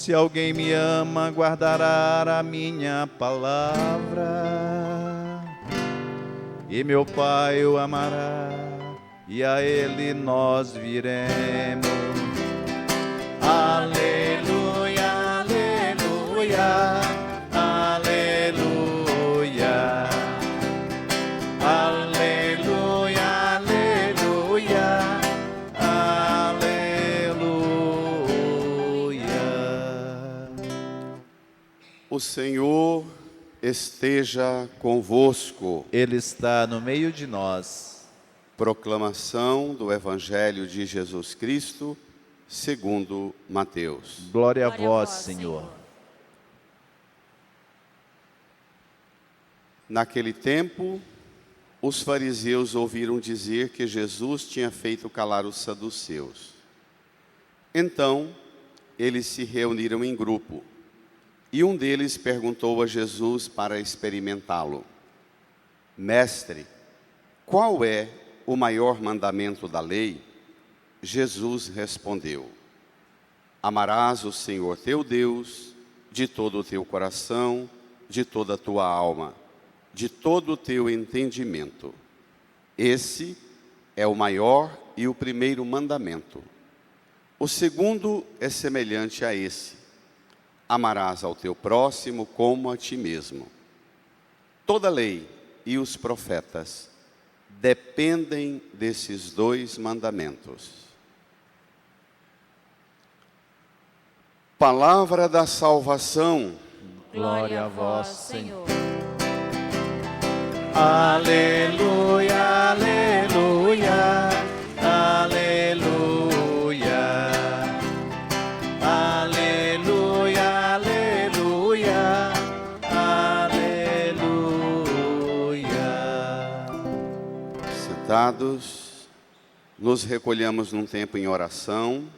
Se alguém me ama, guardará a minha palavra, e meu Pai o amará, e a ele nós viremos. Aleluia, aleluia, aleluia, aleluia, aleluia, aleluia. O Senhor esteja convosco. Ele está no meio de nós. Proclamação do Evangelho de Jesus Cristo, segundo Mateus. Glória a vós, Senhor. Naquele tempo, os fariseus ouviram dizer que Jesus tinha feito calar os saduceus. Então, eles se reuniram em grupo, e um deles perguntou a Jesus para experimentá-lo: Mestre, qual é o maior mandamento da lei? Jesus respondeu: Amarás o Senhor teu Deus de todo o teu coração, de toda a tua alma, de todo o teu entendimento. Esse é o maior e o primeiro mandamento. O segundo é semelhante a esse: amarás ao teu próximo como a ti mesmo. Toda a lei e os profetas dependem desses dois mandamentos. Palavra da salvação. Glória a vós, Senhor. Aleluia, aleluia, aleluia, aleluia, aleluia, aleluia. Sentados, nos recolhemos num tempo em oração.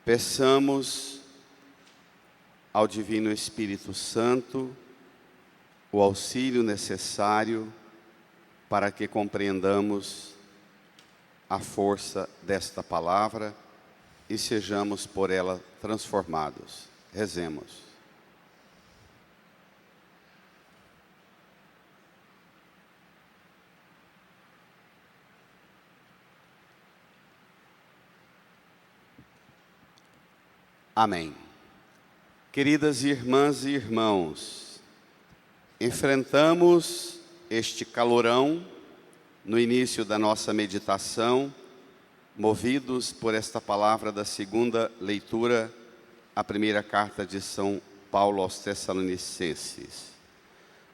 Peçamos ao Divino Espírito Santo o auxílio necessário para que compreendamos a força desta palavra e sejamos por ela transformados. Rezemos. Amém. Queridas irmãs e irmãos, enfrentamos este calorão no início da nossa meditação, movidos por esta palavra da segunda leitura, a primeira carta de São Paulo aos Tessalonicenses.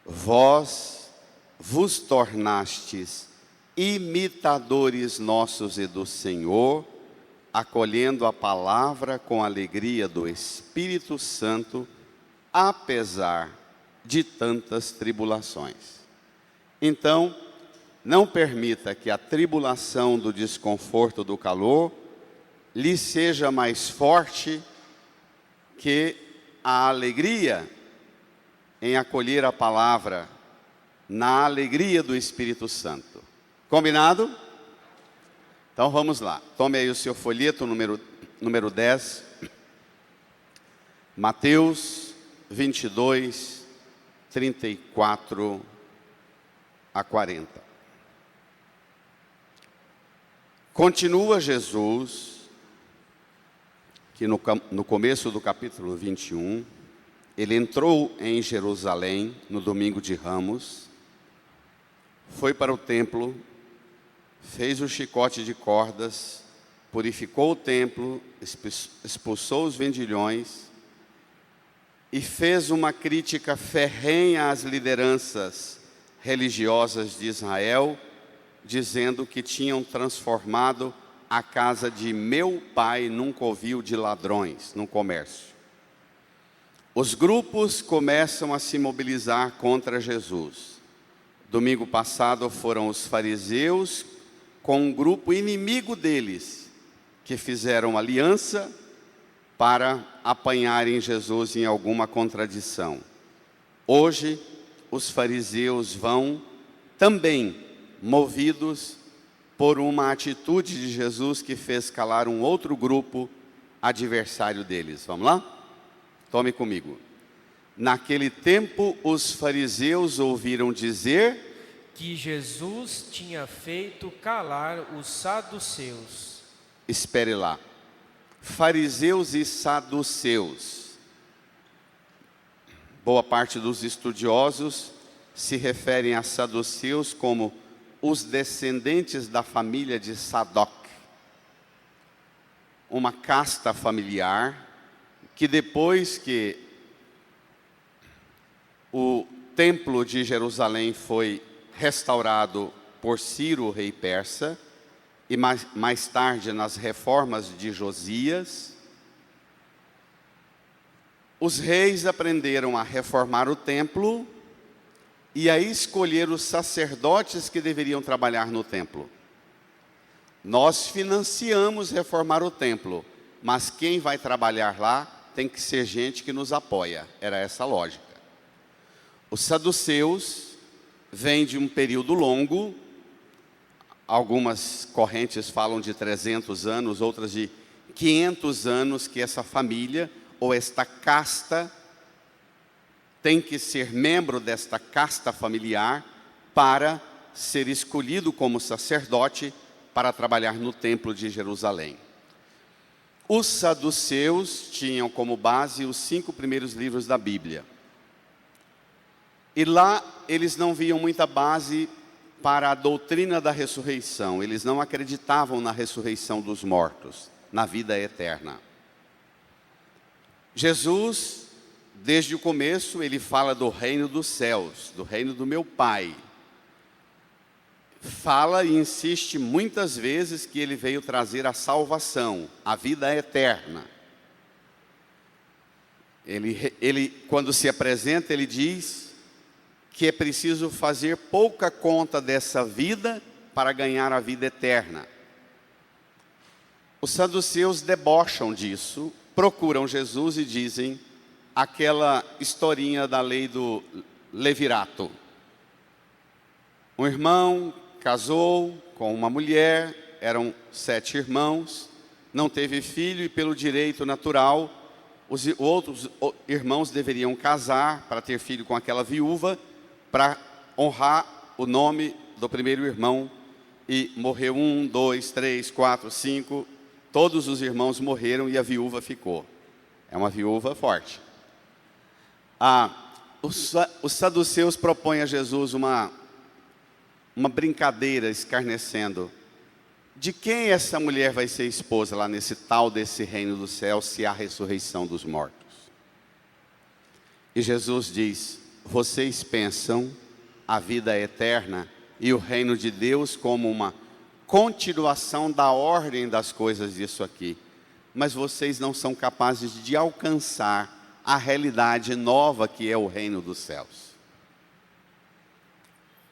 Vós vos tornastes imitadores nossos e do Senhor, acolhendo a palavra com alegria do Espírito Santo, apesar de tantas tribulações. Então, não permita que a tribulação do desconforto do calor lhe seja mais forte que a alegria em acolher a palavra na alegria do Espírito Santo. Combinado? Então vamos lá, tome aí o seu folheto, número 10, Mateus 22, 34 a 40. Continua Jesus, que no começo do capítulo 21, ele entrou em Jerusalém no domingo de Ramos, foi para o templo, fez o chicote de cordas, purificou o templo, expulsou os vendilhões e fez uma crítica ferrenha às lideranças religiosas de Israel, dizendo que tinham transformado a casa de meu pai num covil de ladrões, num comércio. Os grupos começam a se mobilizar contra Jesus. Domingo passado foram os fariseus com um grupo inimigo deles, que fizeram aliança para apanharem Jesus em alguma contradição. Hoje, os fariseus vão também movidos por uma atitude de Jesus que fez calar um outro grupo adversário deles. Vamos lá? Tome comigo. Naquele tempo, os fariseus ouviram dizer que Jesus tinha feito calar os saduceus. Espere lá. Fariseus e saduceus. Boa parte dos estudiosos se referem a saduceus como os descendentes da família de Sadoc, uma casta familiar que depois que o templo de Jerusalém foi restaurado por Ciro, rei persa, e mais tarde nas reformas de Josias, os reis aprenderam a reformar o templo e a escolher os sacerdotes que deveriam trabalhar no templo. Nós financiamos reformar o templo, mas quem vai trabalhar lá tem que ser gente que nos apoia. Era essa a lógica. Os saduceus vêm de um período longo, algumas correntes falam de 300 anos, outras de 500 anos, que essa família ou esta casta tem que ser membro desta casta familiar para ser escolhido como sacerdote para trabalhar no templo de Jerusalém. Os saduceus tinham como base os 5 primeiros livros da Bíblia. E lá eles não viam muita base para a doutrina da ressurreição. Eles não acreditavam na ressurreição dos mortos, na vida eterna. Jesus, desde o começo, ele fala do reino dos céus, do reino do meu Pai. Fala e insiste muitas vezes que ele veio trazer a salvação, a vida eterna. Ele, quando se apresenta, ele diz que é preciso fazer pouca conta dessa vida para ganhar a vida eterna. Os saduceus debocham disso, procuram Jesus e dizem aquela historinha da lei do levirato. Um irmão casou com uma mulher, eram 7 irmãos, não teve filho e pelo direito natural, os outros irmãos deveriam casar para ter filho com aquela viúva, para honrar o nome do primeiro irmão. E morreu 1, 2, 3, 4, 5, todos os irmãos morreram e a viúva ficou. É uma viúva forte. Os saduceus propõem a Jesus uma brincadeira, escarnecendo. De quem essa mulher vai ser esposa lá nesse tal desse reino do céu, se há ressurreição dos mortos? E Jesus diz: vocês pensam a vida eterna e o reino de Deus como uma continuação da ordem das coisas disso aqui, mas vocês não são capazes de alcançar a realidade nova que é o reino dos céus.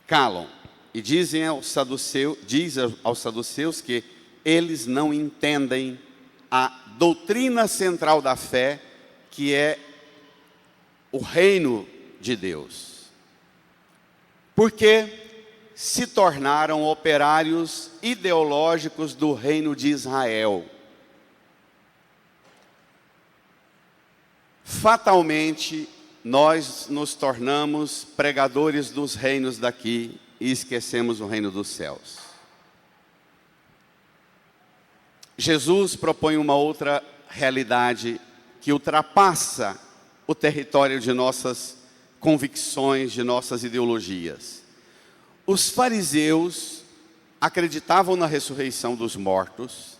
Calam e dizem aos saduceus que eles não entendem a doutrina central da fé, que é o reino de Deus. Porque se tornaram operários ideológicos do reino de Israel. Fatalmente, nós nos tornamos pregadores dos reinos daqui e esquecemos o reino dos céus. Jesus propõe uma outra realidade que ultrapassa o território de nossas convicções, de nossas ideologias. Os fariseus acreditavam na ressurreição dos mortos.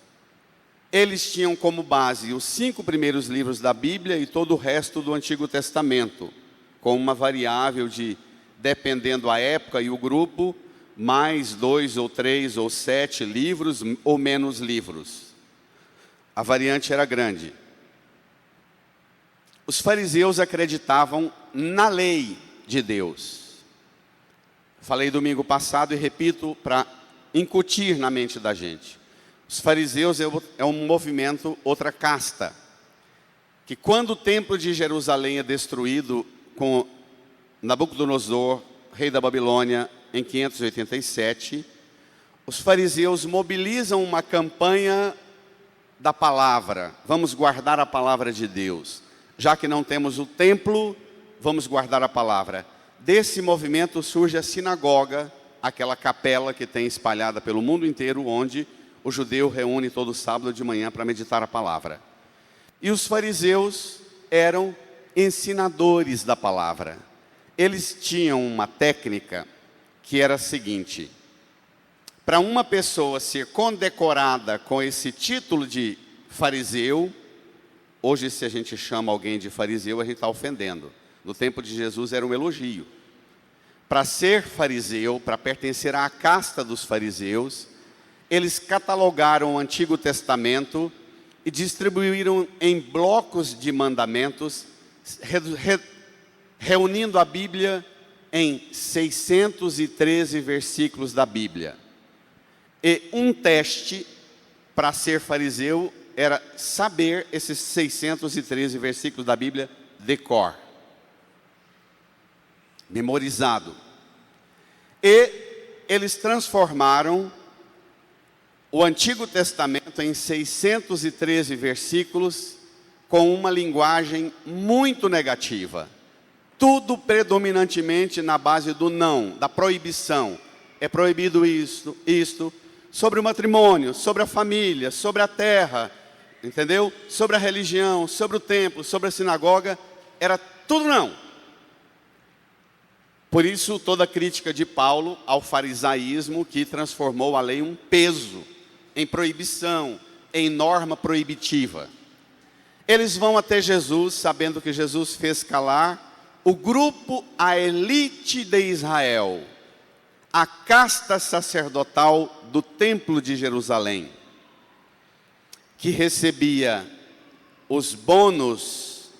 Eles tinham como base os 5 primeiros livros da Bíblia e todo o resto do Antigo Testamento, com uma variável de, dependendo a época e o grupo, mais 2 ou 3 ou 7 livros ou menos livros. A variante era grande. Os fariseus acreditavam na lei de Deus. Falei domingo passado e repito para incutir na mente da gente. Os fariseus é um movimento, outra casta, que quando o templo de Jerusalém é destruído com Nabucodonosor, rei da Babilônia, em 587, os fariseus mobilizam uma campanha da palavra, vamos guardar a palavra de Deus. Já que não temos o templo, vamos guardar a palavra. Desse movimento surge a sinagoga, aquela capela que tem espalhada pelo mundo inteiro, onde o judeu reúne todo sábado de manhã para meditar a palavra. E os fariseus eram ensinadores da palavra. Eles tinham uma técnica que era a seguinte: para uma pessoa ser condecorada com esse título de fariseu, hoje se a gente chama alguém de fariseu, a gente está ofendendo. No tempo de Jesus era um elogio. Para ser fariseu, para pertencer à casta dos fariseus, eles catalogaram o Antigo Testamento e distribuíram em blocos de mandamentos, reunindo a Bíblia em 613 versículos da Bíblia. E um teste para ser fariseu era saber esses 613 versículos da Bíblia de cor, memorizado. E eles transformaram o Antigo Testamento em 613 versículos com uma linguagem muito negativa. Tudo predominantemente na base do não, da proibição. É proibido isto, sobre o matrimônio, sobre a família, sobre a terra, entendeu? Sobre a religião, sobre o templo, sobre a sinagoga, era tudo não. Por isso toda a crítica de Paulo ao farisaísmo, que transformou a lei em um peso, em proibição, em norma proibitiva. Eles vão até Jesus, sabendo que Jesus fez calar o grupo, a elite de Israel, a casta sacerdotal do templo de Jerusalém, que recebia os bônus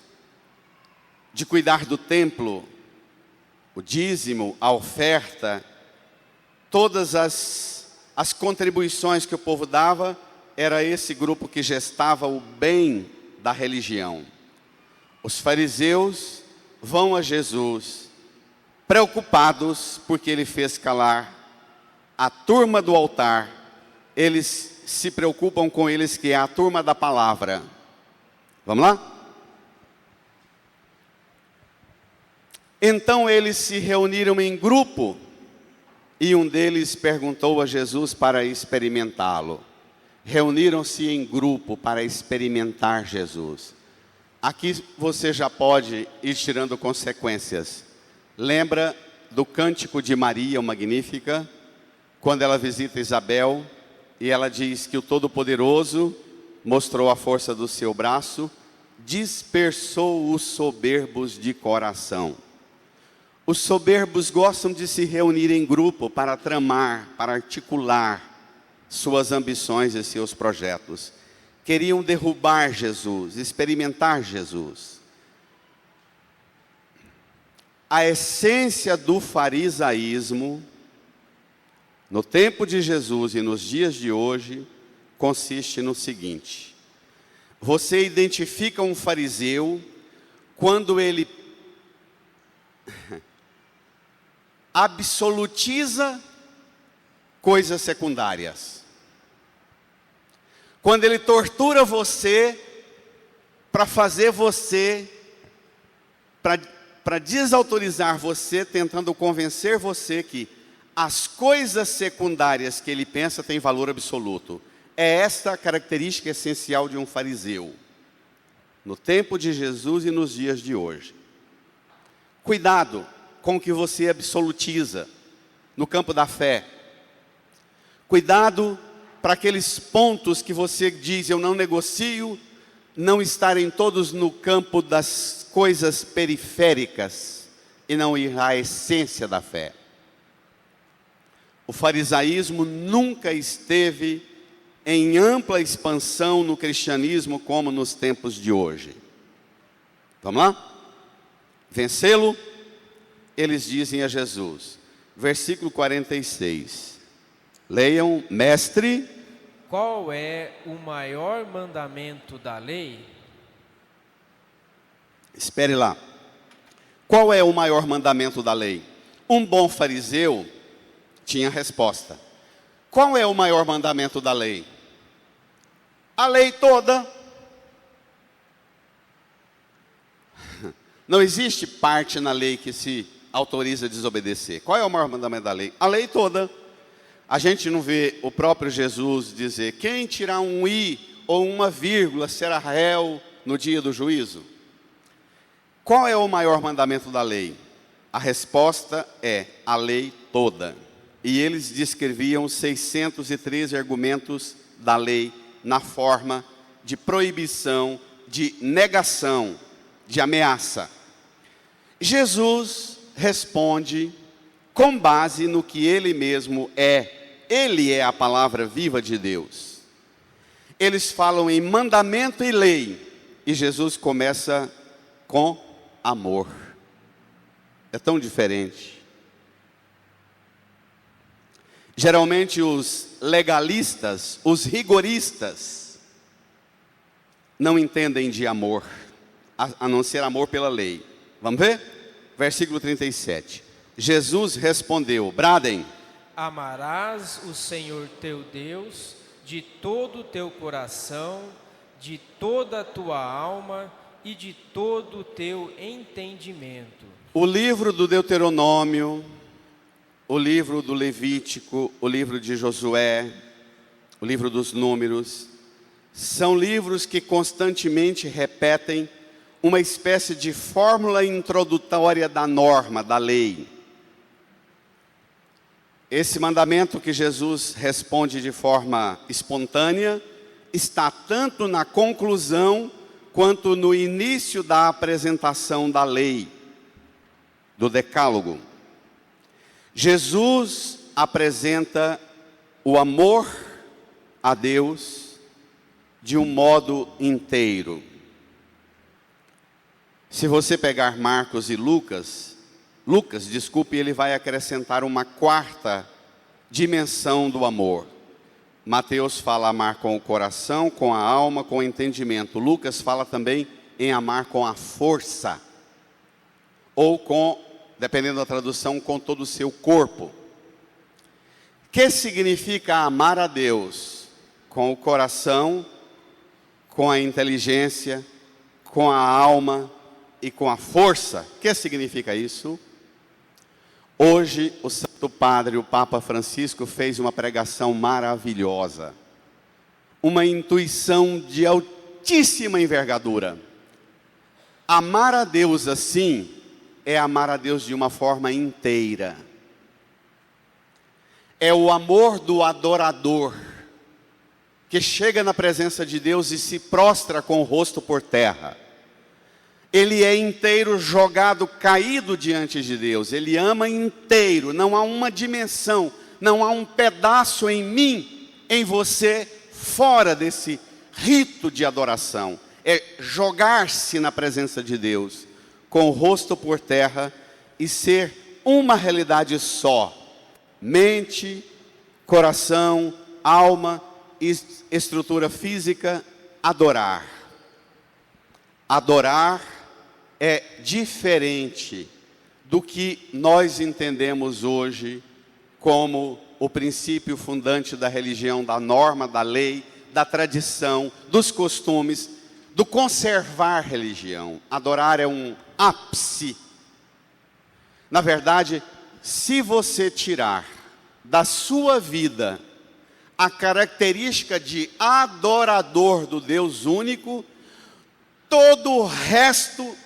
de cuidar do templo, o dízimo, a oferta, todas as contribuições que o povo dava, era esse grupo que gestava o bem da religião. Os fariseus vão a Jesus, preocupados porque ele fez calar a turma do altar. Eles se preocupam com eles, que é a turma da palavra. Vamos lá? Então eles se reuniram em grupo e um deles perguntou a Jesus para experimentá-lo. Reuniram-se em grupo para experimentar Jesus. Aqui você já pode ir tirando consequências. Lembra do cântico de Maria, o Magnífica, quando ela visita Isabel e ela diz que o Todo-Poderoso mostrou a força do seu braço, dispersou os soberbos de coração. Os soberbos gostam de se reunir em grupo para tramar, para articular suas ambições e seus projetos. Queriam derrubar Jesus, experimentar Jesus. A essência do farisaísmo, no tempo de Jesus e nos dias de hoje, consiste no seguinte: você identifica um fariseu quando ele absolutiza coisas secundárias. Quando ele tortura você para fazer você, para desautorizar você, tentando convencer você que as coisas secundárias que ele pensa têm valor absoluto. É esta a característica essencial de um fariseu, no tempo de Jesus e nos dias de hoje. Cuidado com o que você absolutiza no campo da fé. Cuidado para aqueles pontos que você diz: eu não negocio, não estarem todos no campo das coisas periféricas e não ir à essência da fé. O farisaísmo nunca esteve em ampla expansão no cristianismo como nos tempos de hoje. Vamos lá? Vencê-lo? Eles dizem a Jesus, versículo 46. Leiam: mestre, qual é o maior mandamento da lei? Espere lá. Qual é o maior mandamento da lei? Um bom fariseu tinha resposta. Qual é o maior mandamento da lei? A lei toda. Não existe parte na lei que se autoriza a desobedecer. Qual é o maior mandamento da lei? A lei toda. A gente não vê o próprio Jesus dizer: quem tirar um i ou uma vírgula será réu no dia do juízo? Qual é o maior mandamento da lei? A resposta é a lei toda. E eles descreviam 613 argumentos da lei na forma de proibição, de negação, de ameaça. Jesus responde com base no que ele mesmo é. Ele é a palavra viva de Deus. Eles falam em mandamento e lei, e Jesus começa com amor. É tão diferente. Geralmente os legalistas, os rigoristas, não entendem de amor, a não ser amor pela lei. Vamos ver? Versículo 37. Jesus respondeu, bradem: amarás o Senhor teu Deus de todo o teu coração, de toda a tua alma e de todo o teu entendimento. O livro do Deuteronômio, o livro do Levítico, o livro de Josué, o livro dos Números, são livros que constantemente repetem uma espécie de fórmula introdutória da norma, da lei. Esse mandamento que Jesus responde de forma espontânea está tanto na conclusão quanto no início da apresentação da lei, do decálogo. Jesus apresenta o amor a Deus de um modo inteiro. Se você pegar Marcos e Lucas, ele vai acrescentar uma quarta dimensão do amor. Mateus fala amar com o coração, com a alma, com o entendimento. Lucas fala também em amar com a força, ou com, dependendo da tradução, com todo o seu corpo. O que significa amar a Deus? Com o coração, com a inteligência, com a alma e com a força. O que significa isso? Hoje, o Santo Padre, o Papa Francisco, fez uma pregação maravilhosa. Uma intuição de altíssima envergadura. Amar a Deus assim é amar a Deus de uma forma inteira. É o amor do adorador, que chega na presença de Deus e se prostra com o rosto por terra. Ele é inteiro, jogado, caído diante de Deus. Ele ama inteiro, não há uma dimensão, não há um pedaço em mim, em você, fora desse rito de adoração. É jogar-se na presença de Deus, com o rosto por terra e ser uma realidade só. Mente, coração, alma e estrutura física, adorar. Adorar é diferente do que nós entendemos hoje como o princípio fundante da religião, da norma, da lei, da tradição, dos costumes, do conservar religião. Adorar é um ápice. Na verdade, se você tirar da sua vida a característica de adorador do Deus único, todo o resto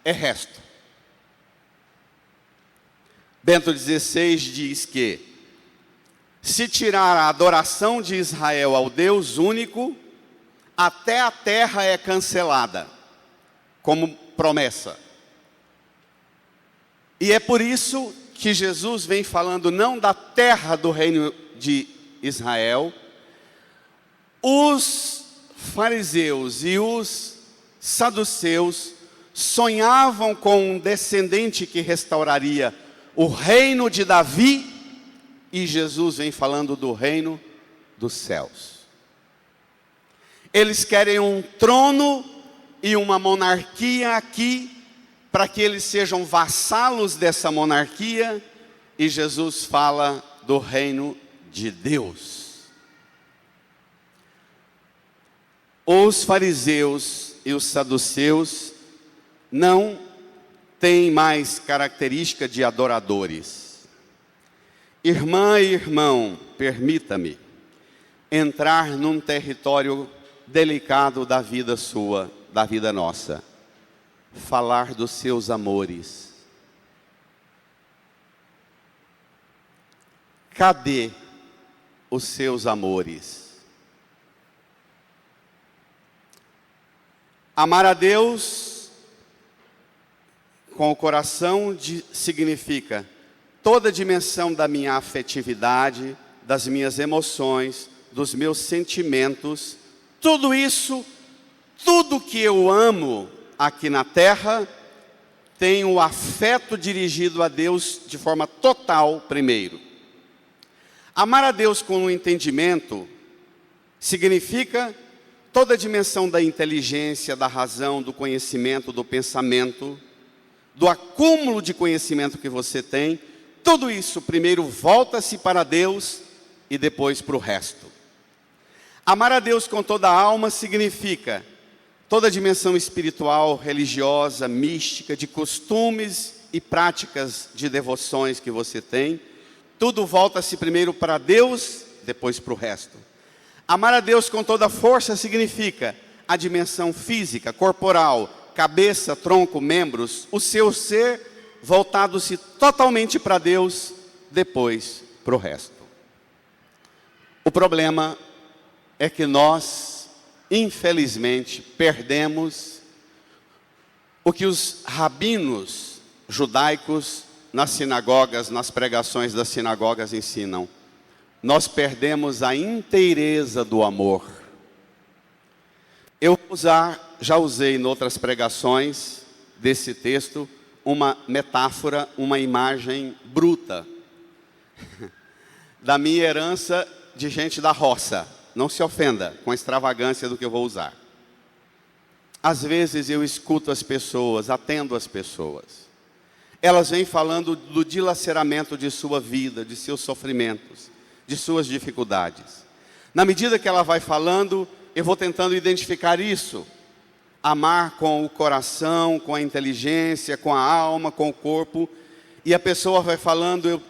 é resto. Bento XVI diz que, se tirar a adoração de Israel ao Deus único, até a terra é cancelada, como promessa. E é por isso que Jesus vem falando não da terra do reino de Israel. Os fariseus e os saduceus sonhavam com um descendente que restauraria o reino de Davi, e Jesus vem falando do reino dos céus. Eles querem um trono e uma monarquia aqui, para que eles sejam vassalos dessa monarquia, e Jesus fala do reino de Deus. os fariseus e os saduceus não têm mais característica de adoradores. Irmã e irmão, permita-me entrar num território delicado da vida sua, da vida nossa. Falar dos seus amores. Cadê os seus amores? Amar a Deus com o coração significa toda a dimensão da minha afetividade, das minhas emoções, dos meus sentimentos, tudo isso, tudo que eu amo aqui na terra, tem o afeto dirigido a Deus de forma total primeiro. Amar a Deus com o entendimento significa toda a dimensão da inteligência, da razão, do conhecimento, do pensamento, do acúmulo de conhecimento que você tem. Tudo isso primeiro volta-se para Deus e depois para o resto. Amar a Deus com toda a alma significa toda a dimensão espiritual, religiosa, mística, de costumes e práticas de devoções que você tem. Tudo volta-se primeiro para Deus, depois para o resto. Amar a Deus com toda a força significa a dimensão física, corporal, cabeça, tronco, membros, o seu ser voltado-se totalmente para Deus, depois para o resto. O problema é que nós, infelizmente, perdemos o que os rabinos judaicos nas sinagogas, nas pregações das sinagogas ensinam. Nós perdemos a inteireza do amor. Eu já usei em outras pregações desse texto uma metáfora, uma imagem bruta da minha herança de gente da roça. Não se ofenda com a extravagância do que eu vou usar. Às vezes eu escuto as pessoas, atendo as pessoas. Elas vêm falando do dilaceramento de sua vida, de seus sofrimentos, de suas dificuldades. Na medida que ela vai falando, eu vou tentando identificar isso. Amar com o coração, com a inteligência, com a alma, com o corpo. E a pessoa vai falando,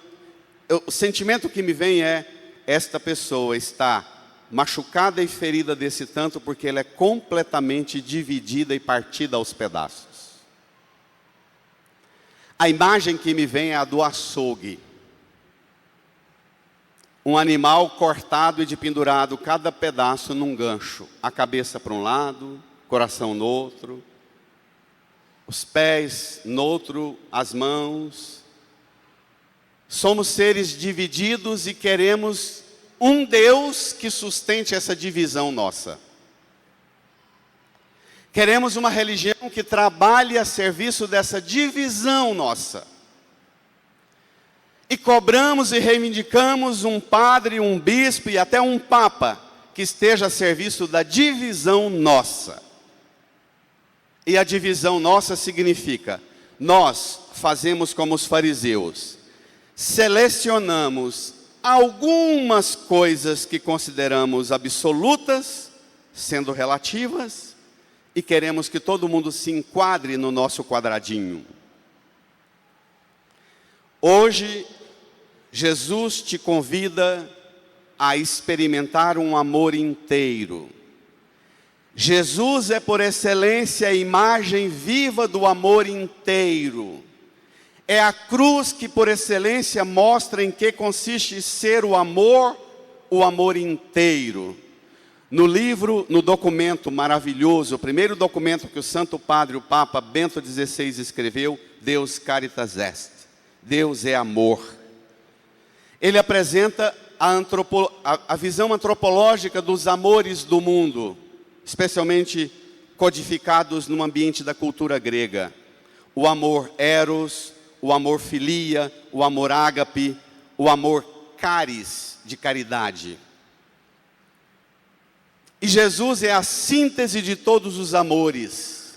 o sentimento que me vem é: esta pessoa está machucada e ferida desse tanto porque ela é completamente dividida e partida aos pedaços. A imagem que me vem é a do açougue. Um animal cortado e de pendurado, cada pedaço num gancho. A cabeça para um lado, coração no outro, os pés no outro, as mãos. Somos seres divididos e queremos um Deus que sustente essa divisão nossa. Queremos uma religião que trabalhe a serviço dessa divisão nossa. E cobramos e reivindicamos um padre, um bispo e até um papa que esteja a serviço da divisão nossa. E a divisão nossa significa, nós fazemos como os fariseus, selecionamos algumas coisas que consideramos absolutas, sendo relativas, e queremos que todo mundo se enquadre no nosso quadradinho. Hoje, Jesus te convida a experimentar um amor inteiro. Jesus é por excelência a imagem viva do amor inteiro. É a cruz que por excelência mostra em que consiste ser o amor inteiro. No documento maravilhoso, o primeiro documento que o Santo Padre, o Papa Bento XVI escreveu, Deus Caritas Est, Deus é amor. Ele apresenta a visão antropológica dos amores do mundo, especialmente codificados no ambiente da cultura grega. O amor eros, o amor filia, o amor ágape, o amor caris, de caridade. E Jesus é a síntese de todos os amores.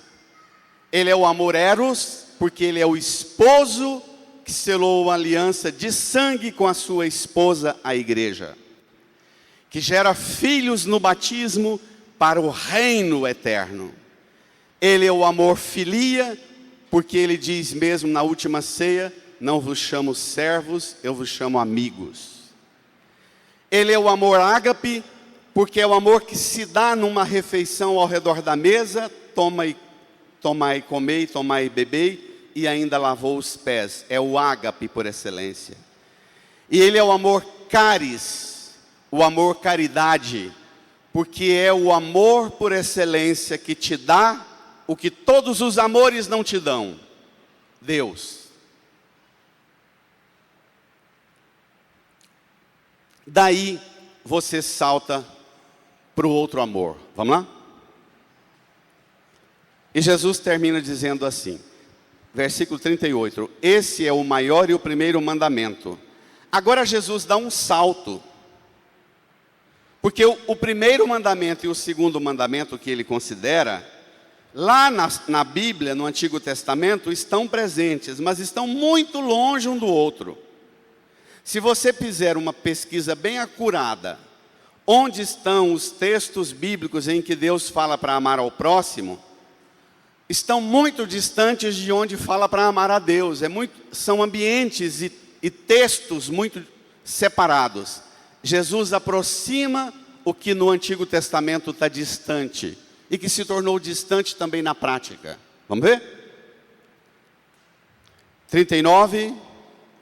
Ele é o amor eros, porque ele é o esposo que selou uma aliança de sangue com a sua esposa, a igreja. Que gera filhos no batismo, para o reino eterno. Ele é o amor filia, porque ele diz mesmo na última ceia: não vos chamo servos, eu vos chamo amigos. Ele é o amor ágape, porque é o amor que se dá numa refeição ao redor da mesa: tomai, comei, tomai e bebei, e ainda lavou os pés. É o ágape por excelência. E ele é o amor caris, o amor caridade, porque é o amor por excelência que te dá o que todos os amores não te dão: Deus. Daí você salta para o outro amor. Vamos lá? E Jesus termina dizendo assim, versículo 38: esse é o maior e o primeiro mandamento. Agora Jesus dá um salto, porque o primeiro mandamento e o segundo mandamento que ele considera, lá na Bíblia, no Antigo Testamento, estão presentes, mas estão muito longe um do outro. Se você fizer uma pesquisa bem acurada, onde estão os textos bíblicos em que Deus fala para amar ao próximo, estão muito distantes de onde fala para amar a Deus. São ambientes e textos muito separados. Jesus aproxima o que no Antigo Testamento está distante, e que se tornou distante também na prática. Vamos ver? 39,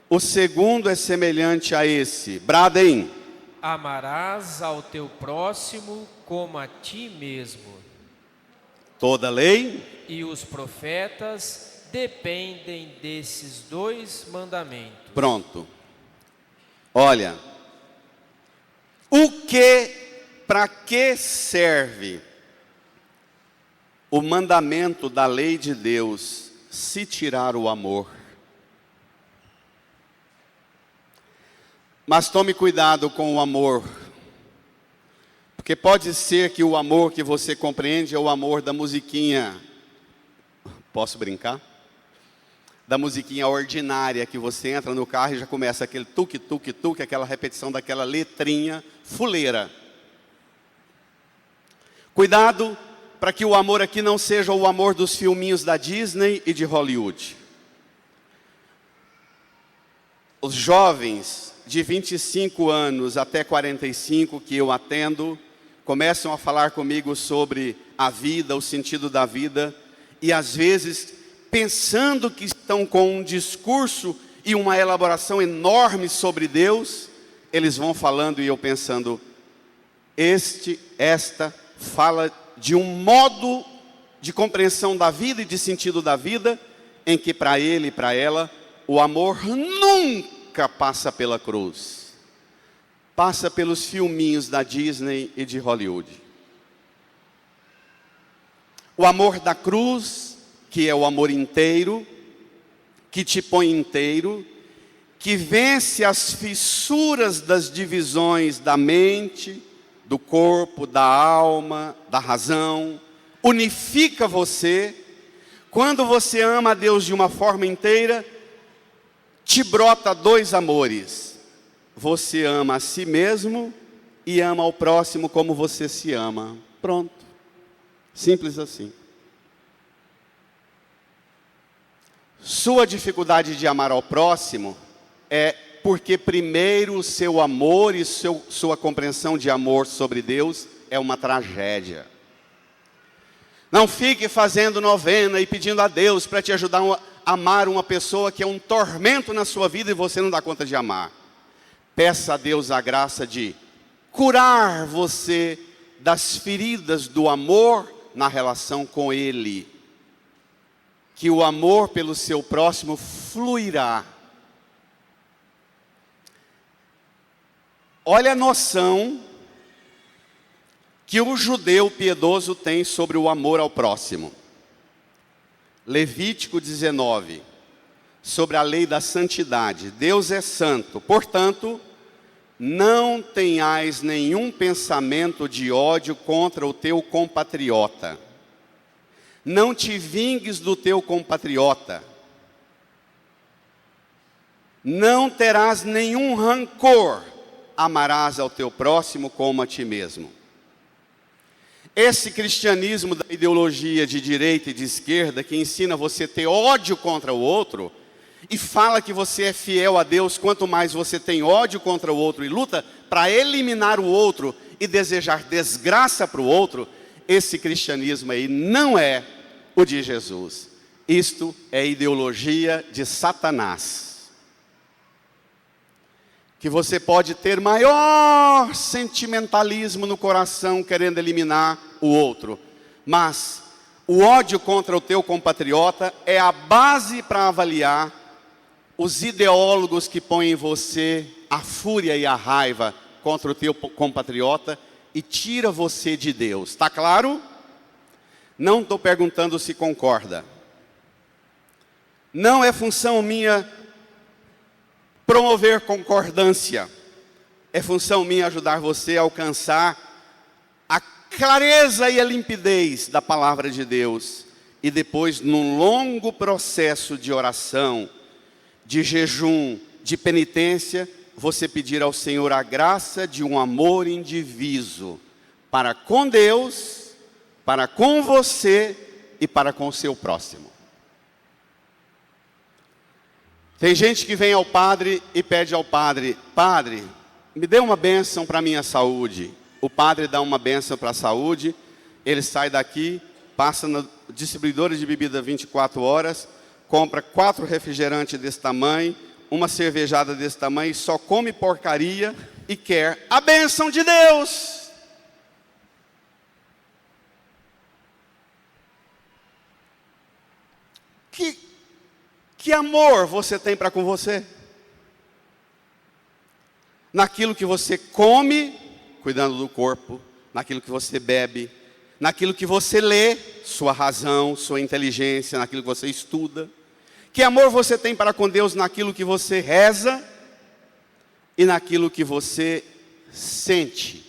o segundo é semelhante a esse. Bradem. Amarás ao teu próximo como a ti mesmo. Toda lei e os profetas dependem desses dois mandamentos. Pronto. Olha, para que serve o mandamento da lei de Deus se tirar o amor? Mas tome cuidado com o amor, porque pode ser que o amor que você compreende é o amor da musiquinha, posso brincar? Da musiquinha ordinária, que você entra no carro e já começa aquele tuque, tuque, tuque, aquela repetição daquela letrinha fuleira. Cuidado para que o amor aqui não seja o amor dos filminhos da Disney e de Hollywood. Os jovens de 25 anos até 45 que eu atendo, começam a falar comigo sobre a vida, o sentido da vida, e às vezes, pensando que estão com um discurso e uma elaboração enorme sobre Deus, eles vão falando e eu pensando, esta fala de um modo de compreensão da vida e de sentido da vida, em que para ele e para ela, o amor nunca passa pela cruz, passa pelos filminhos da Disney e de Hollywood. O amor da cruz, que é o amor inteiro, que te põe inteiro, que vence as fissuras das divisões da mente, do corpo, da alma, da razão, unifica você. Quando você ama a Deus de uma forma inteira, te brota dois amores. Você ama a si mesmo e ama ao próximo como você se ama. Pronto. Simples assim. Sua dificuldade de amar ao próximo é porque primeiro o seu amor e sua compreensão de amor sobre Deus é uma tragédia. Não fique fazendo novena e pedindo a Deus para te ajudar a amar uma pessoa que é um tormento na sua vida e você não dá conta de amar. Peça a Deus a graça de curar você das feridas do amor na relação com Ele. Que o amor pelo seu próximo fluirá. Olha a noção que o judeu piedoso tem sobre o amor ao próximo. Levítico 19, sobre a lei da santidade. Deus é santo, portanto, não tenhais nenhum pensamento de ódio contra o teu compatriota. Não te vingues do teu compatriota. Não terás nenhum rancor. Amarás ao teu próximo como a ti mesmo. Esse cristianismo da ideologia de direita e de esquerda, que ensina você a ter ódio contra o outro, e fala que você é fiel a Deus, quanto mais você tem ódio contra o outro e luta para eliminar o outro e desejar desgraça para o outro, esse cristianismo aí não é o de Jesus. Isto é ideologia de Satanás. Que você pode ter maior sentimentalismo no coração querendo eliminar o outro, mas o ódio contra o teu compatriota é a base para avaliar os ideólogos que põem em você a fúria e a raiva contra o teu compatriota e tira você de Deus. Está claro? Não estou perguntando se concorda. Não é função minha promover concordância. É função minha ajudar você a alcançar a clareza e a limpidez da palavra de Deus. E depois, num longo processo de oração, de jejum, de penitência, você pedir ao Senhor a graça de um amor indiviso para com Deus, para com você e para com o seu próximo. Tem gente que vem ao padre e pede ao padre: Padre, me dê uma bênção para a minha saúde. O padre dá uma bênção para a saúde, ele sai daqui, passa na distribuidora de bebida 24 horas, compra 4 refrigerantes desse tamanho, uma cervejada desse tamanho, só come porcaria e quer a bênção de Deus. Que amor você tem para com você? Naquilo que você come, cuidando do corpo, naquilo que você bebe, naquilo que você lê, sua razão, sua inteligência, naquilo que você estuda. Que amor você tem para com Deus naquilo que você reza e naquilo que você sente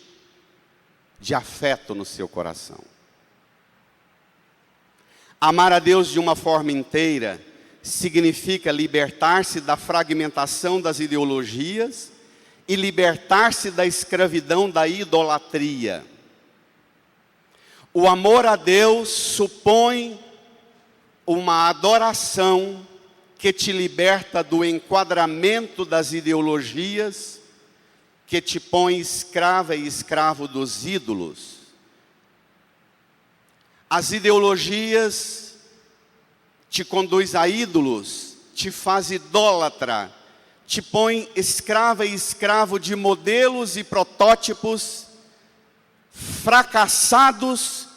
de afeto no seu coração. Amar a Deus de uma forma inteira significa libertar-se da fragmentação das ideologias e libertar-se da escravidão da idolatria. O amor a Deus supõe uma adoração que te liberta do enquadramento das ideologias, que te põe escrava e escravo dos ídolos. As ideologias te conduz a ídolos, te faz idólatra, te põe escrava e escravo de modelos e protótipos fracassados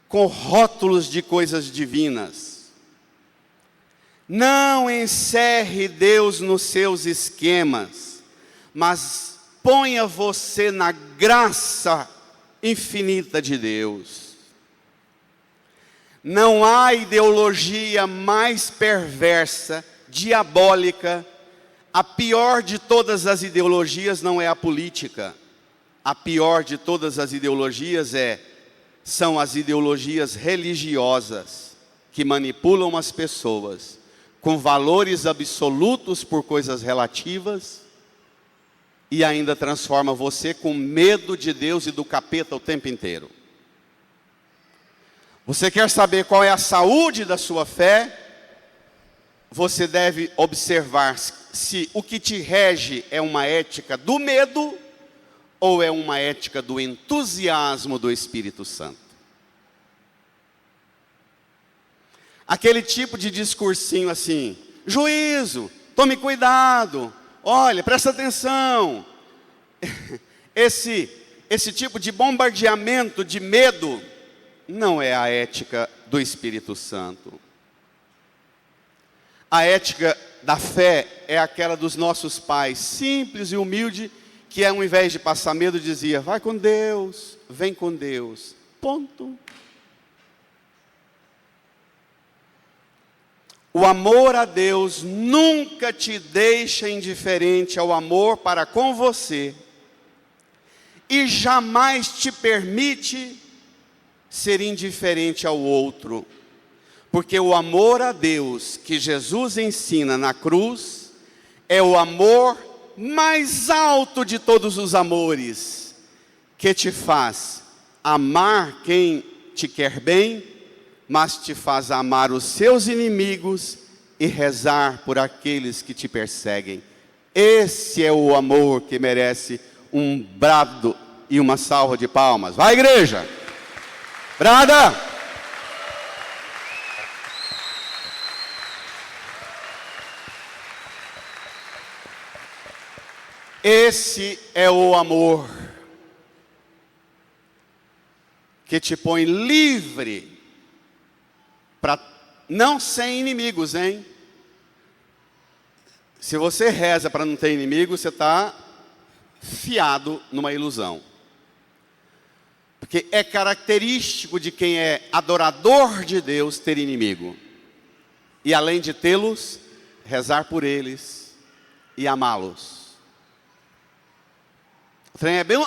com rótulos de coisas divinas. Não encerre Deus nos seus esquemas, mas ponha você na graça infinita de Deus. Não há ideologia mais perversa, diabólica. A pior de todas as ideologias não é a política. A pior de todas as ideologias são as ideologias religiosas, que manipulam as pessoas com valores absolutos por coisas relativas e ainda transforma você com medo de Deus e do capeta o tempo inteiro. Você quer saber qual é a saúde da sua fé? Você deve observar se o que te rege é uma ética do medo ou é uma ética do entusiasmo do Espírito Santo. Aquele tipo de discursinho assim: juízo, tome cuidado, olha, presta atenção. Esse tipo de bombardeamento de medo não é a ética do Espírito Santo. A ética da fé é aquela dos nossos pais, simples e humilde, que ao invés de passar medo dizia: vai com Deus, vem com Deus, ponto. O amor a Deus nunca te deixa indiferente ao amor para com você e jamais te permite ser indiferente ao outro, porque o amor a Deus que Jesus ensina na cruz é o amor mais alto de todos os amores, que te faz amar quem te quer bem, mas te faz amar os seus inimigos e rezar por aqueles que te perseguem. Esse é o amor que merece um brado e uma salva de palmas. Vai, igreja! Brada! Esse é o amor que te põe livre para não ser inimigos, hein? Se você reza para não ter inimigo, você está fiado numa ilusão. Porque é característico de quem é adorador de Deus ter inimigo. E além de tê-los, rezar por eles e amá-los. O trem é bem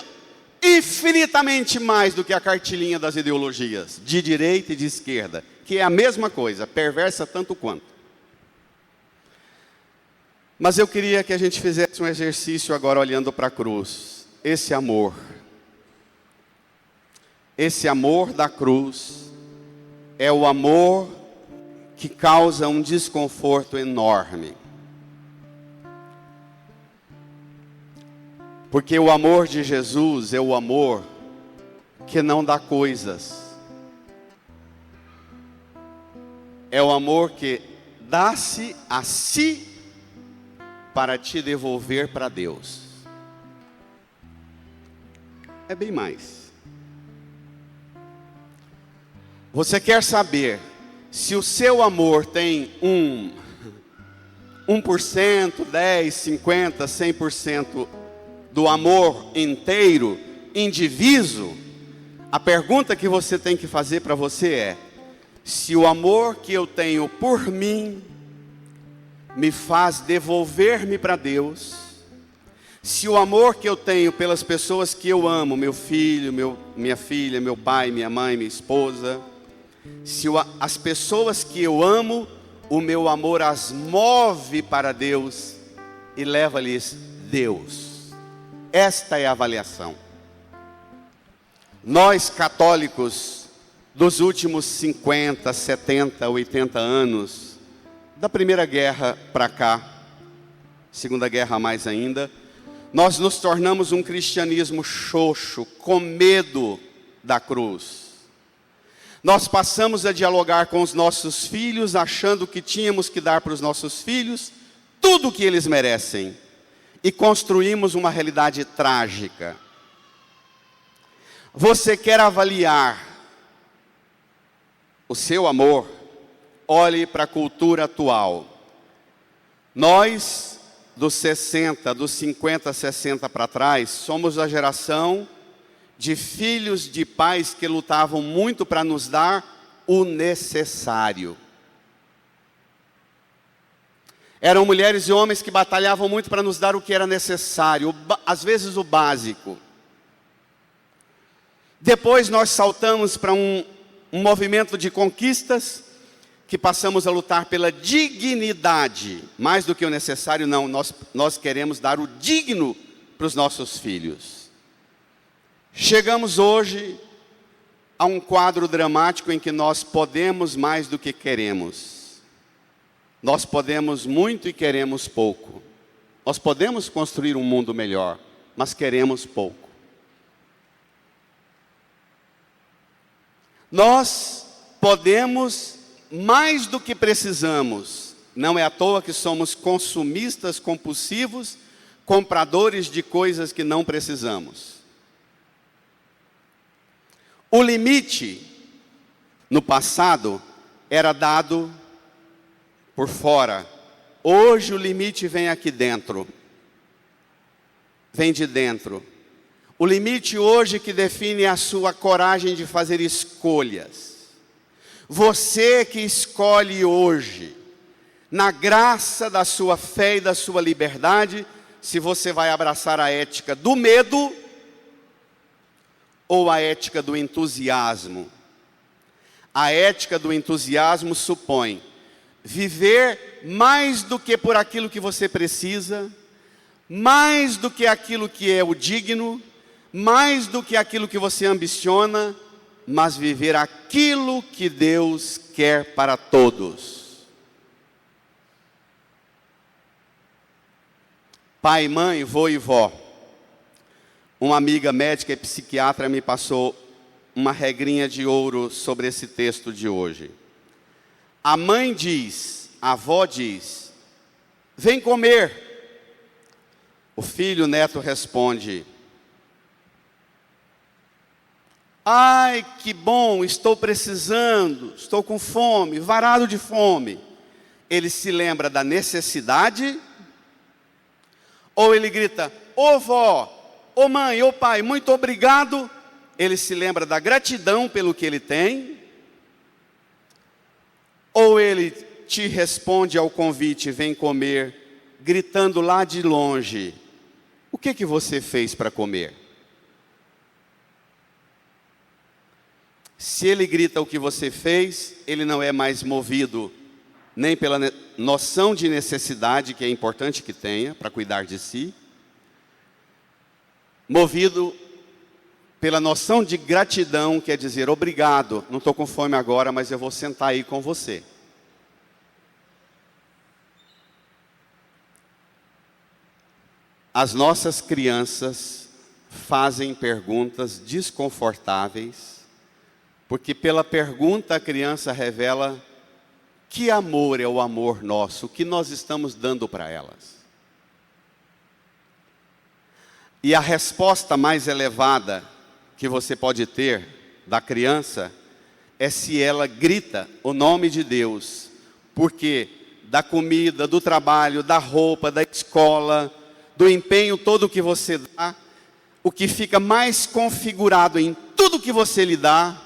infinitamente mais do que a cartilinha das ideologias, de direita e de esquerda, que é a mesma coisa, perversa tanto quanto. Mas eu queria que a gente fizesse um exercício agora olhando para a cruz. Esse amor da cruz é o amor que causa um desconforto enorme. Porque o amor de Jesus é o amor que não dá coisas. É o amor que dá-se a si para te devolver para Deus. É bem mais. Você quer saber se o seu amor tem 1%, 10, 50, 100% do amor inteiro, indiviso? A pergunta que você tem que fazer para você é: se o amor que eu tenho por mim me faz devolver-me para Deus, se o amor que eu tenho pelas pessoas que eu amo, meu filho, minha filha, meu pai, minha mãe, minha esposa, se as pessoas que eu amo, o meu amor as move para Deus e leva-lhes Deus. Esta é a avaliação. Nós católicos dos últimos 50, 70, 80 anos, da Primeira Guerra para cá, Segunda Guerra mais ainda, nós nos tornamos um cristianismo xoxo, com medo da cruz. Nós passamos a dialogar com os nossos filhos, achando que tínhamos que dar para os nossos filhos tudo o que eles merecem. E construímos uma realidade trágica. Você quer avaliar o seu amor? Olhe para a cultura atual. Nós, dos 50, 60 para trás, somos a geração de filhos de pais que lutavam muito para nos dar o necessário. Eram mulheres e homens que batalhavam muito para nos dar o que era necessário, às vezes o básico. Depois nós saltamos para um movimento de conquistas, que passamos a lutar pela dignidade, mais do que o necessário. Não, nós queremos dar o digno para os nossos filhos. Chegamos hoje a um quadro dramático em que nós podemos mais do que queremos. Nós podemos muito e queremos pouco. Nós podemos construir um mundo melhor, mas queremos pouco. Nós podemos mais do que precisamos. Não é à toa que somos consumistas compulsivos, compradores de coisas que não precisamos. O limite, no passado, era dado por fora. Hoje o limite vem aqui dentro. Vem de dentro. O limite hoje que define a sua coragem de fazer escolhas. Você que escolhe hoje, na graça da sua fé e da sua liberdade, se você vai abraçar a ética do medo ou a ética do entusiasmo. A ética do entusiasmo supõe viver mais do que por aquilo que você precisa, mais do que aquilo que é o digno, mais do que aquilo que você ambiciona, mas viver aquilo que Deus quer para todos. Pai, mãe, vô e vó. Uma amiga médica e psiquiatra me passou uma regrinha de ouro sobre esse texto de hoje. A mãe diz, a avó diz, vem comer. O filho, o neto responde, ai, que bom, estou precisando, estou com fome, varado de fome. Ele se lembra da necessidade? Ou ele grita, ô vó, ô mãe, ô pai, muito obrigado. Ele se lembra da gratidão pelo que ele tem? Ou ele te responde ao convite, vem comer, gritando lá de longe, o que você fez para comer? Se ele grita o que você fez, ele não é mais movido nem pela noção de necessidade, que é importante que tenha, para cuidar de si, movido pela noção de gratidão, quer dizer, obrigado, não estou com fome agora, mas eu vou sentar aí com você. As nossas crianças fazem perguntas desconfortáveis, porque pela pergunta a criança revela que amor é o amor nosso, o que nós estamos dando para elas. E a resposta mais elevada que você pode ter da criança é se ela grita o nome de Deus, porque da comida, do trabalho, da roupa, da escola, do empenho todo que você dá, o que fica mais configurado em tudo que você lhe dá,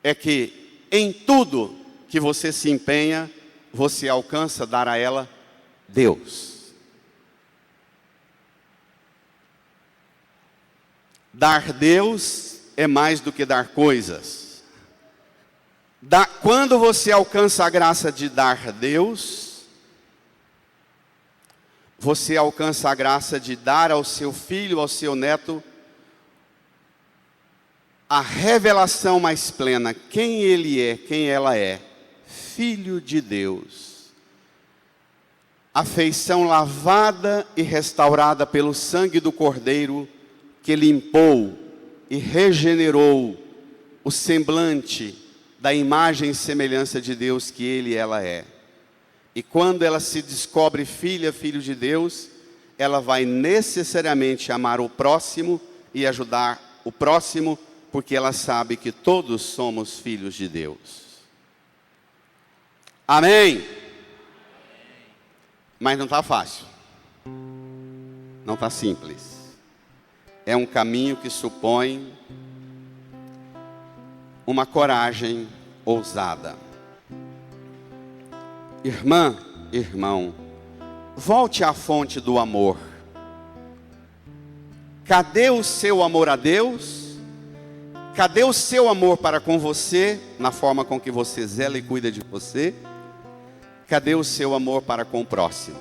é que em tudo que você se empenha, você alcança dar a ela Deus. Dar Deus é mais do que dar coisas. Quando você alcança a graça de dar Deus, você alcança a graça de dar ao seu filho, ao seu neto, a revelação mais plena, quem ele é, quem ela é, Filho de Deus. Afeição lavada e restaurada pelo sangue do Cordeiro, que limpou e regenerou o semblante da imagem e semelhança de Deus que ele e ela é. E quando ela se descobre filha, filho de Deus, ela vai necessariamente amar o próximo e ajudar o próximo, porque ela sabe que todos somos filhos de Deus. Amém? Mas não está fácil. Não está simples. É um caminho que supõe uma coragem ousada. Irmã, irmão, volte à fonte do amor. Cadê o seu amor a Deus? Cadê o seu amor para com você, na forma com que você zela e cuida de você? Cadê o seu amor para com o próximo?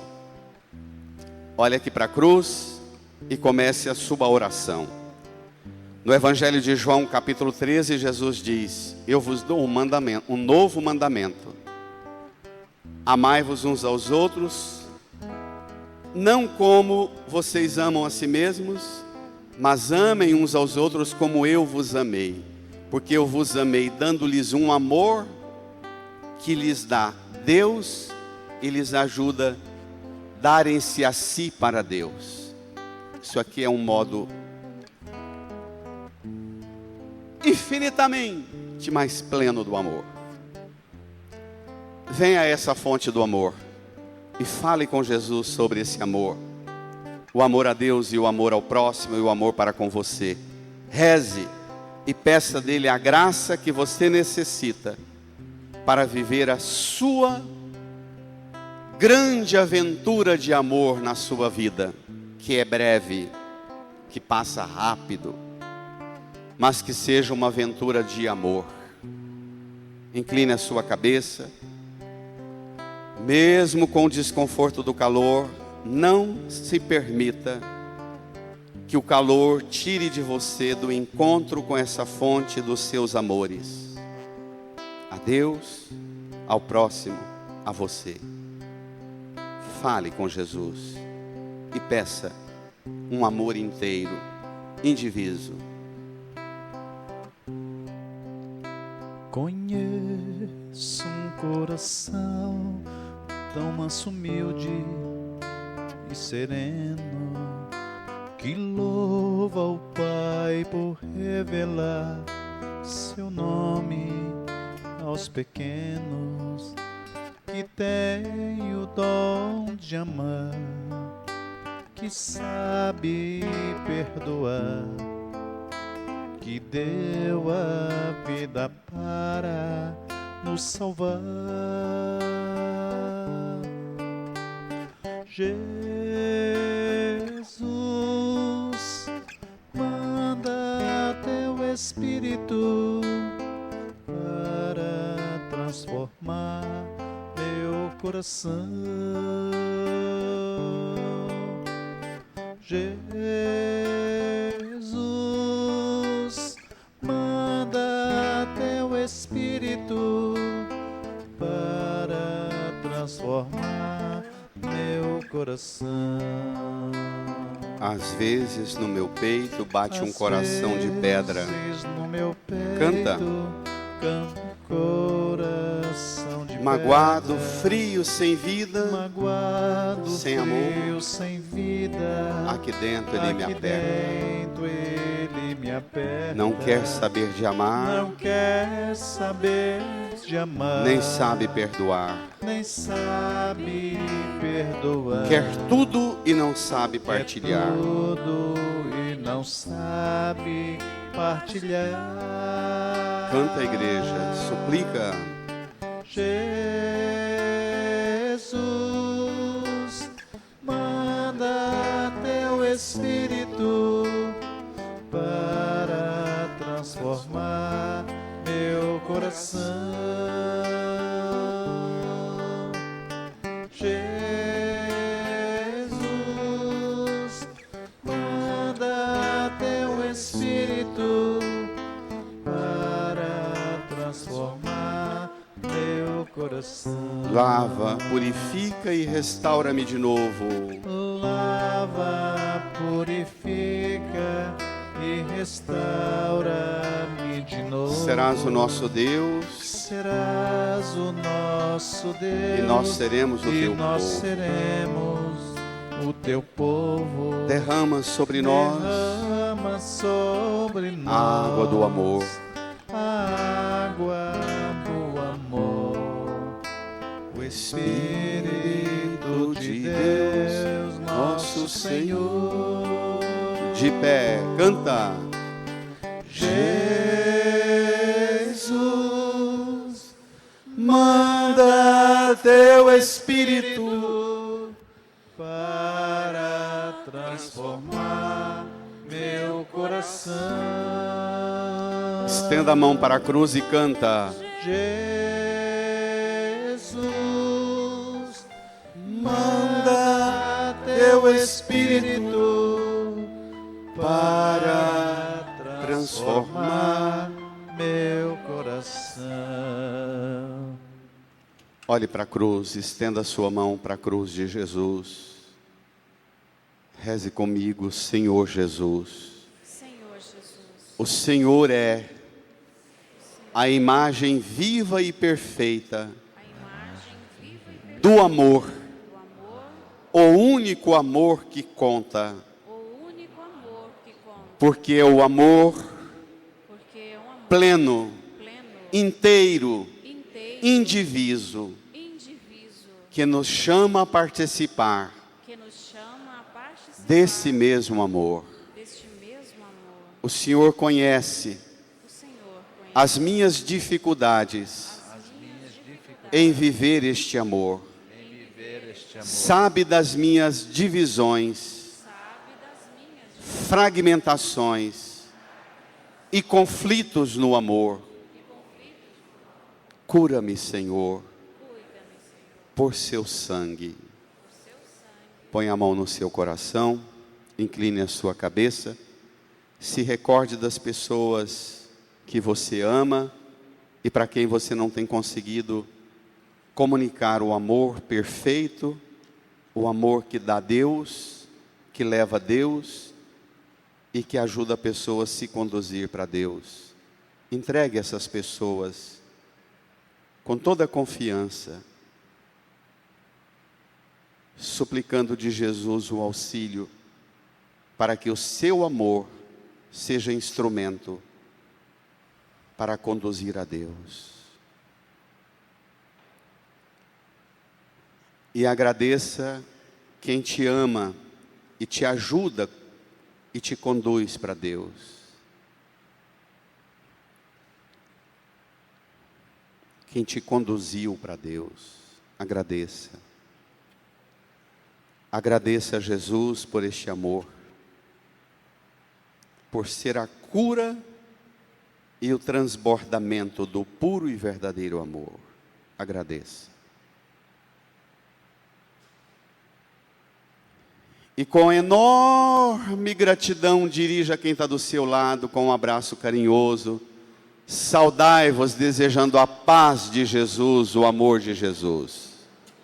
Olha aqui para a cruz e comece a sua oração. No Evangelho de João, capítulo 13, Jesus diz: eu vos dou um mandamento, um novo mandamento. Amai-vos uns aos outros, não como vocês amam a si mesmos, mas amem uns aos outros como eu vos amei. Porque eu vos amei dando-lhes um amor que lhes dá Deus e lhes ajuda a darem-se a si para Deus. Isso aqui é um modo infinitamente mais pleno do amor. Venha a essa fonte do amor e fale com Jesus sobre esse amor. O amor a Deus e o amor ao próximo e o amor para com você. Reze e peça dele a graça que você necessita para viver a sua grande aventura de amor na sua vida, que é breve, que passa rápido, mas que seja uma aventura de amor. Incline a sua cabeça, mesmo com o desconforto do calor, não se permita que que o calor tire de você do encontro com essa fonte dos seus amores. A Deus, ao próximo, a você. Fale com Jesus e peça um amor inteiro, indiviso. Conheço um coração tão manso, humilde e sereno, que louva o Pai por revelar seu nome aos pequenos, que tem o dom de amar, que sabe perdoar, que deu a vida para nos salvar. Jesus, manda teu Espírito para transformar meu coração. Jesus, manda teu Espírito para transformar meu coração. Às vezes no meu peito bate um coração de pedra. No meu peito, Canta. Coração de Magoado, pedra, frio, sem vida. magoado, sem frio, amor. sem vida. Aqui dentro ele me Aqui aperta. dentro ele me aperta. Não quer saber de amar, Não quer saber de amar, nem sabe perdoar. nem sabe perdoar. Quer tudo e não sabe Quer partilhar. tudo e não sabe partilhar. Canta, igreja, suplica. Jesus, manda teu Espírito para transformar meu coração. Jesus, manda teu Espírito para transformar meu coração. Lava, purifica e restaura-me de novo. Lava, purifica e restaura-me de novo. Serás o nosso Deus Serás o nosso Deus, e nós seremos o e teu nós povo. seremos o teu povo. Derrama sobre nós Derrama sobre nós a água do amor. a água do amor. O Espírito de Deus, nosso Senhor. De pé, canta. Jesus, manda teu Espírito para transformar meu coração. Estenda a mão para a cruz e canta. Jesus, manda teu Espírito para transformar meu coração. Olhe para a cruz, estenda a sua mão para a cruz de Jesus. Reze comigo, Senhor Jesus. Senhor Jesus, O Senhor é a imagem viva e perfeita a imagem viva e perfeita do amor, do amor, o único amor que conta, o único amor que conta, porque o amor porque é um amor pleno, pleno, inteiro, inteiro, indiviso, indiviso, que nos chama a participar que nos chama a participar desse mesmo amor. deste mesmo amor. O Senhor conhece O Senhor conhece as minhas dificuldades as minhas dificuldades em viver este amor. Sabe das minhas divisões, sabe das minhas fragmentações e conflitos no amor. Cura-me, Senhor, cuida-me, Senhor, por seu sangue. por seu sangue. Põe a mão no seu coração incline a sua cabeça. Se recorde das pessoas que você ama e para quem você não tem conseguido comunicar o amor perfeito, o amor que dá a Deus, que leva a Deus e que ajuda a pessoa a se conduzir para Deus. Entregue essas pessoas com toda a confiança, suplicando de Jesus o auxílio para que o seu amor seja instrumento para conduzir a Deus. E agradeça quem te ama e te ajuda e te conduz para Deus. Quem te conduziu para Deus, agradeça. Agradeça a Jesus por este amor, por ser a cura e o transbordamento do puro e verdadeiro amor. Agradeça. E com enorme gratidão, dirija quem está do seu lado com um abraço carinhoso. Saudai-vos desejando a paz de Jesus, o amor de Jesus.